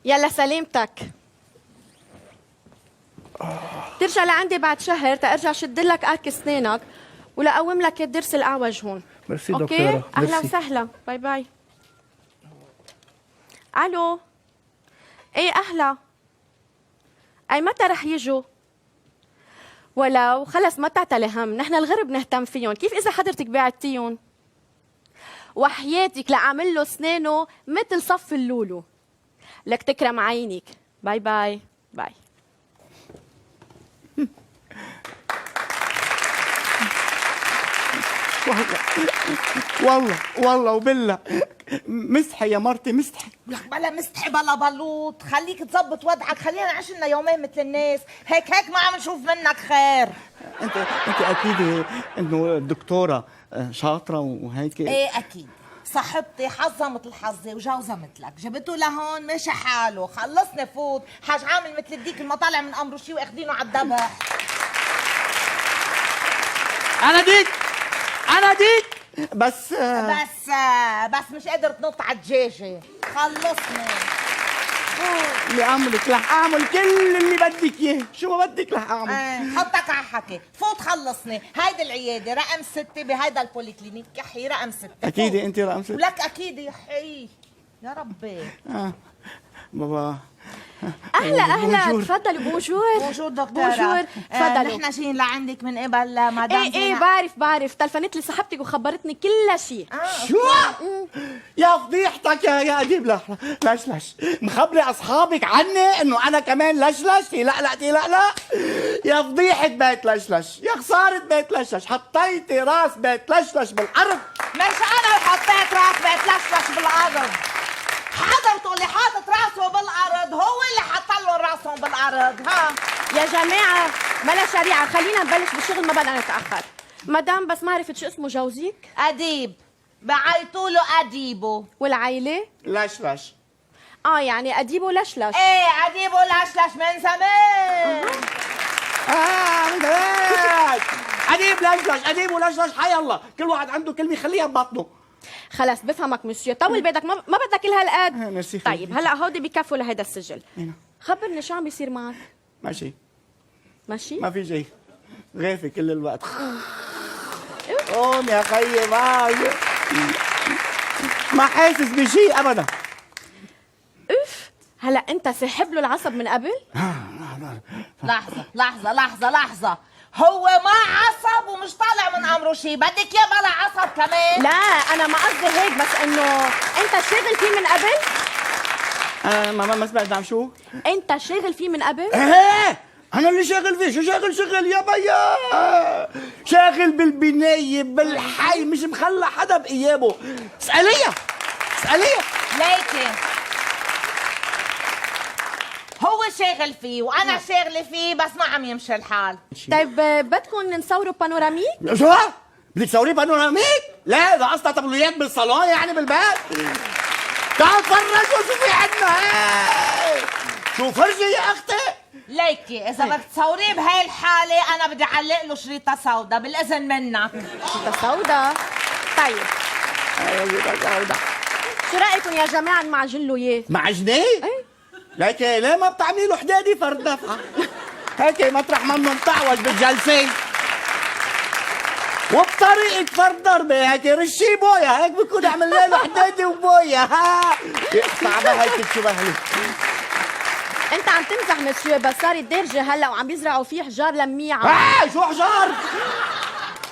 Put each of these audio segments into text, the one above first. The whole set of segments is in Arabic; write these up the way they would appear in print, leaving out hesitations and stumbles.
يلا سلامتك. ترجع لعندي بعد شهر ترجع شد لك ارك اسنانك ولاقوم لك الضرس الاعوج هون. ميرسي اوكي دكتورة. اهلا ميرسي. وسهلا. باي باي. الو. ايه اهلا. اي متى رح يجوا؟ ولو خلص ما تعتلي هم، نحن الغرب نهتم فيهم، كيف اذا حضرتك بعتيهم؟ وحياتك لاعمل له اسنانه مثل صف اللولو. لك تكرم عينك. باي باي. باي. والله وبالله مستحي يا مرتي مستحي. لك بلا مستحي بلا بلوط، خليك تظبط وضعك، خلينا نعيش لنا يومين مثل الناس، هيك ما عم نشوف منك خير. انت اكيد انه الدكتوره شاطره وهيك. ايه اكيد، صاحبتي حظها مثل حظي وجوزها مثلك، جبته لهون ماشي حاله، خلصني فوت، حاج عامل مثل الديك المطالع من امره شي واخدينه على الذبح. انا ديك بس مش قادر تنط على الدجاجه، خلصني. اللي اعملك رح اعمل كل اللي بدك اياه، شو ما بدك رح اعمل. حطك على حكي، فوت خلصني، هيدي العياده رقم 6 بهيدا البوليكلينيك، يا حي رقم 6. اكيد انت رقم 6. ولك اكيد يا حي، يا ربي. بابا اهلا تفضلوا. بونجور. بونجور دكتورة. بونجور تفضلوا. نحن جايين لعندك من قبل مدام ايه بعرف تلفنت لي صاحبتك وخبرتني كل شيء. شو؟ يا فضيحتك يا اديب. لش مخبري اصحابك عني انه انا كمان لشلش. لا يا فضيحة بيت لشلش، يا خسارة بيت لشلش، حطيتي راس بيت لشلش بالارض. مش انا اللي حطيت راس بيت لشلش بالارض، حضرته اللي حاطط راسه بالارض هو اللي حط له راسهم بالارض. يا جماعه بلا شريعه، خلينا نبلش بالشغل ما بدنا نتاخر. مدام بس ما عرفت شو اسمه جوزك؟ اديب، بعيطوا له اديبو. والعيله؟ لشلش. يعني اديبو لشلش. ايه اديبو لشلش من زمان. من زمان. اديب ولشلش حي الله، كل واحد عنده كلمة يخليها ببطنه. خلص بفهمك مسيو، طول بالك ما بدك كل هالقد. ميرسي. طيب هلا هودي بكفوا لهيدا السجل. خبرني شو عم بيصير معك؟ ماشي ماشي؟ ما في شيء، غافي كل الوقت. قوم يا خيي ما حاسس بشيء ابدا. اف هلا انت سحب له العصب من قبل؟ لحظة، هو ما عصب ومش طالع من امره شيء، بدك اياه بلا عصب كمان؟ لا انا ما قصدي هيك، بس انه انت شاغل فيه من قبل؟ ما سمعت عم شو؟ انت شاغل فيه من قبل؟ ايه انا اللي شاغل فيه. شو شاغل يا بيا؟ شاغل بالبناية بالحي، مش مخلى حدا بإيابه. اسأليها ليكي هو شاغل فيه وانا شاغله فيه، بس ما عم يمشي الحال. طيب بدكم نصوروا بانوراميك؟ شو؟ بدك تصوري بانوراميك؟ لا ده قصدها طبلويات بالصالون يعني بالبيت. تعال فرجوا شو في عنا. شو فرجي يا اختي. ليكي اذا بدك تصوريه بهاي الحاله انا بدي اعلق له شريطه سودا بالاذن منك. شريطه سودا؟ طيب شو رايكم يا جماعه نمعجن له اياه؟ معجنيه؟ ايه ليكي ليه ما بتعملي له حدادي فرد دفعه هيك مطرح منه متعوج بالجلسه وبطريقه فرد ضربه هيك رشي بويا، هيك بكون عملنا له حدادي وبويا. صعبه هيك تشبهلي. انت عم تمزح مسيو، بس صار الدرجه هلا وعم بيزرعوا فيه حجار لميعه. شو حجار؟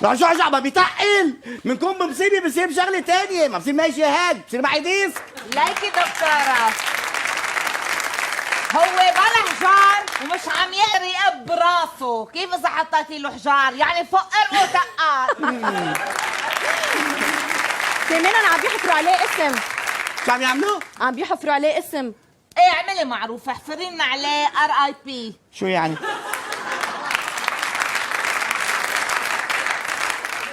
لا شو حجار ما بيتقل، بنكون بمصيبه بصير بشغله ثانيه، ما بصير ماشي هيك، بصير معي ديسك. ليكي دكتوره هو بلا حجار ومش عم يقري براسه، كيف اذا حطيتي له حجار؟ يعني فقر وتقال. كمان عم بيحفروا عليه اسم. شو عم يعملوا؟ عم بيحفروا عليه اسم. ايه اعملي معروف، احفري لنا عليه RIP. شو يعني؟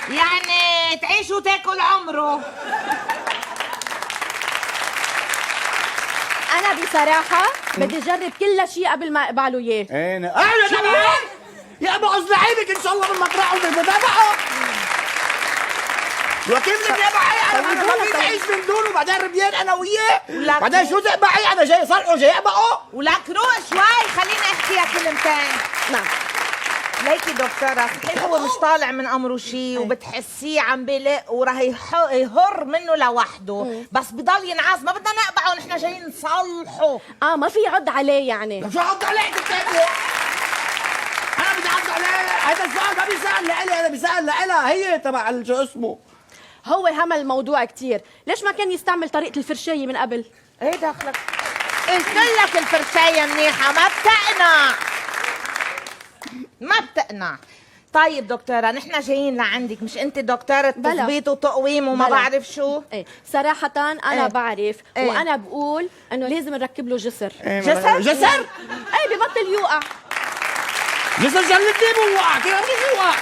يعني تعيش وتاكل عمره. انا بصراحه بدي اجرب كل شيء قبل ما اقبله اياه. يا ابو عز لعيبك ان شاء الله بالمطرح وبالمدافع. وكيف بدك تقبعي؟ انا ما بدي اعيش من دون وبعدين ربيان انا وياه. بعدين شو تقبعي؟ انا جاي صالحه جاي اقبعه. ولك روق شوي خليني احكي لك كلمتين. نعم ليكي دكتورة صحيح هو مش طالع من امره شيء وبتحسيه عم بلق وراح يهر منه لوحده، بس بضل ينعاس ما بدنا نقبعه ونحن جايين نصلحه. ما في عد عليه يعني. شو عض عليك بتعملي؟ انا بدي اعض عليه. هذا السؤال ما بيسال لإلي، هذا بيسال لإلها هي تبع شو اسمه. هو همل الموضوع كتير، ليش ما كان يستعمل طريقة الفرشاية من قبل؟ ايه دخلك؟ قلت لك الفرشاية منيحة ما بتقنع. ما بتقنع. طيب دكتورة نحن جايين لعندك، مش انت دكتورة تثبيت وتقويم وما بعرف شو؟ ايه صراحة أنا بعرف إيه؟ وأنا بقول إنه لازم نركب له جسر. جسر؟ جسر؟ إيه ببطل يوقع. جسر جلدني بوقع، كيف بدي يوقع؟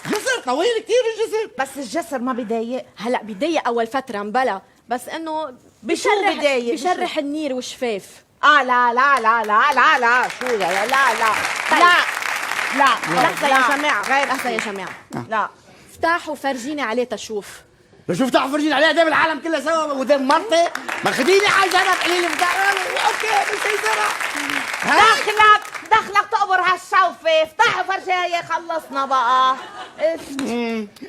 جسر طويل كثير الجسر. بس الجسر ما بضايق. هلا بيضايق أول فترة مبلا، بس إنه بشو بضايق؟ بشرح النير والشفاف. لا لا لا لا لا لا شو لا لا لا طيب. لا لا لحظة يا جماعة، غير لحظة يا جماعة، لا افتح وفرجيني عليه تشوف. شوف تعرف فرجيني عليها قدام العالم كلها سوا وقدام مرتي. ما خديني على جنب قليل بتاع اوكي مش هيصير. دخلك تقبر هالشوفة، افتح فرجاية خلصنا بقى.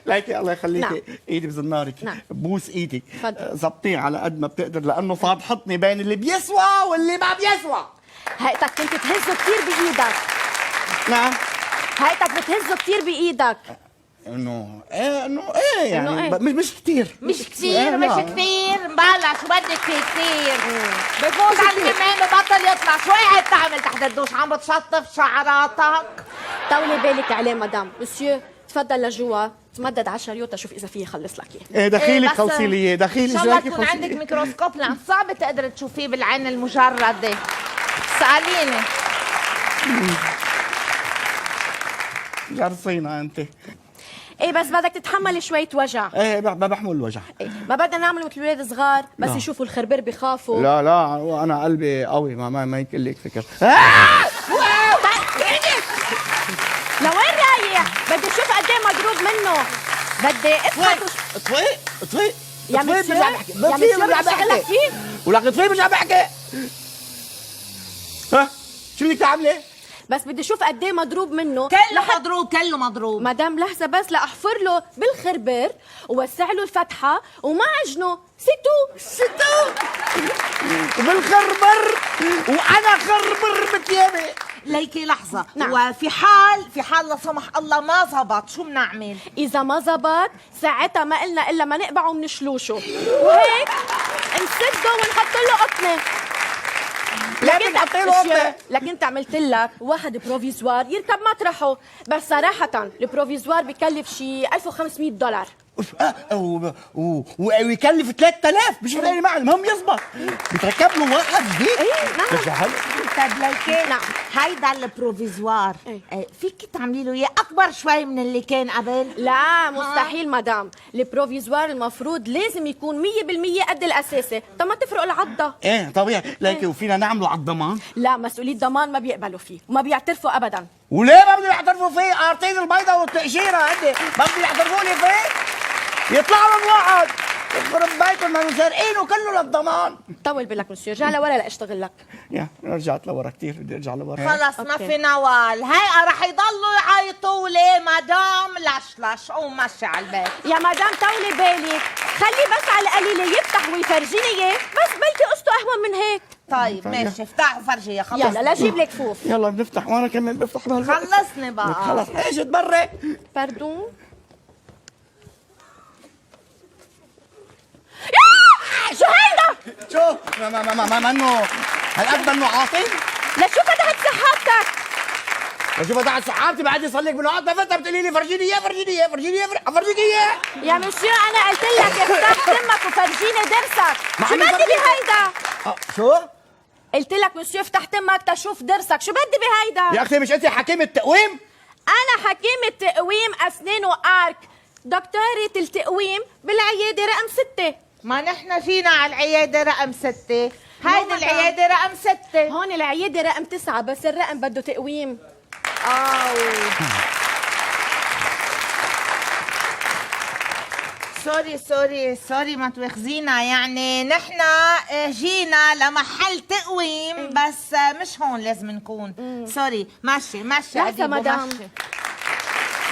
ليكي الله يخليكي. نعم. ايدي بزنارك. نعم. بوس ايدك. تفضل. زبطيه على قد ما بتقدر لانه فاضحطني بين اللي بيسوى واللي ما بيسوى. هيئتك كنت تهزه كتير بإيدك. نعم. هيئتك بتهزه كتير بإيدك. انه ايه يعني إنه إيه؟ مش كتير. مش كتير مش كتير مبلع شو بدك كتير. بفوت على الحمام ببطل يطلع. شو قاعد تعمل تحت الدوش؟ عم بتشطف شعراتك؟ طولي بالك عليه مدام. مسيو تفضل لجوا، تمدد على الشريوطة شوف إذا فيه خلص لك إياه. ايه دخيلك بس خلصي لي اياه، ان دخيلي شاء الله جاكي يكون خلصي عندك لي. ميكروسكوب لان صعب تقدر تشوفيه بالعين المجردة. سأليني. جرصينا انت. ايه بس بدك تتحمل شوية وجع. ايه بحمل الوجع. إيه ما بدنا نعمل مثل الولاد صغار بس لا. يشوفوا الخربير بخافوا. لا انا قلبي قوي ما يمكن لك فكر. لوين رايح؟ بدي اشوف قد ايه مضروب منه. بدي اثبت اطفي يا اطفي مسيو برجع بحكي. يا مسيو بدي اشتغلك فيه. ولك اطفي برجع بحكي. ها شو بدك تعملي؟ بس بدي اشوف قد ايه مضروب منه. كله مضروب كله مضروب. مدام لحظة بس لأحفر له بالخربر ووسع له الفتحة ومعجنه ستو وبالخربر وانا خربر بتيابي. ليكي لحظة. نعم. وفي حال لا سمح الله ما زبط شو بنعمل؟ إذا ما زبط ساعتها ما قلنا إلا ما نقبعه ومنشلوشه وهيك نسده ونحط له قطنة. لكن انت عملت لك واحد بروفيزوار يركب مطرحه، بس صراحة البروفيزوار بكلف شي $1500. ويكلف 3000 مش فارق معي المهم يزبط. بتركب له واحد جديد. ايه نعم. طيب ليكي نعم. هيدا البروفيزوار إيه. فيك تعملي له اياه اكبر شوي من اللي كان قبل؟ لا مستحيل مدام، البروفيزوار المفروض لازم يكون 100% قد الأساسي، طب ما تفرق العضة. ايه طبيعي. ليكي وفينا نعمله على الضمان؟ لا مسؤولية ضمان ما بيقبلوا فيه وما بيعترفوا أبدا. وليه ما بدهم يعترفوا فيه؟ قارطين البيضة والتقشيرة هدي ما بدهم يعترفوا لي فيه؟ يطلع لهم واحد يخرب بيتهم ما سارقينه كله للضمان. طول بالك مسيو، ارجع لورا لاشتغل لك. يا رجعت لورا كثير بدي ارجع لورا. خلص ما أوكي. في نوال. هي رح يضلوا يعيطوا لي مدام لشلش. قوم مشي على البيت. يا مدام طولي بالك، خلي بس على القليلة يفتح ويفرجيني اياه، بس بلكي قصته أهون من هيك. طيب ماشي افتحوا فرجية خلص. يلا لا جيب لك فوف. يلا بنفتح وانا كمان بفتح بهالوقت. خلصني بقى. خلص ايش تبرق. باردون. شو هيدا؟ شو ما منه هالقد منه عاطل. لشو فتحت سحابتك؟ شوف فتحت سحابتي بعد يصير لك بالوقت ما فتح بتقولي لي فرجيني اياه افرجيك اياه. يا مسيو أنا قلت لك افتح تمك وفرجيني درسك. ما شو عم بدي يفرجيك. بهيدا؟ شو؟ قلت لك مسيو افتح تمك تشوف درسك، شو بدي بهيدا؟ يا اختي مش انت حكيمة التقويم؟ أنا حكيمة تقويم أسنان وآرك، دكتورة التقويم بالعيادة رقم 6. ما نحن فينا على العيادة رقم 6. هيدي العيادة رقم 6. هون العيادة رقم 9 بس الرقم بده تقويم. سوري ما تواخذينا، يعني نحن جينا لمحل تقويم بس مش هون لازم نكون. سوري. ماشي لحظة أديبو، مدام. ماشي.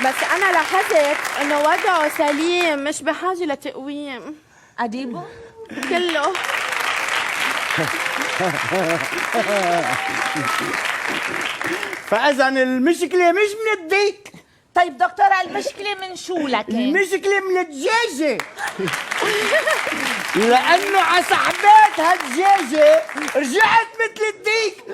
بس أنا لاحظت إنه وضعه سليم، مش بحاجة لتقويم أديبو كله. فاذا المشكله مش من الديك، طيب دكتورة المشكلة من شو لكن؟ المشكله من الدجاجه. لانه على سحبات هالدجاجه رجعت مثل الديك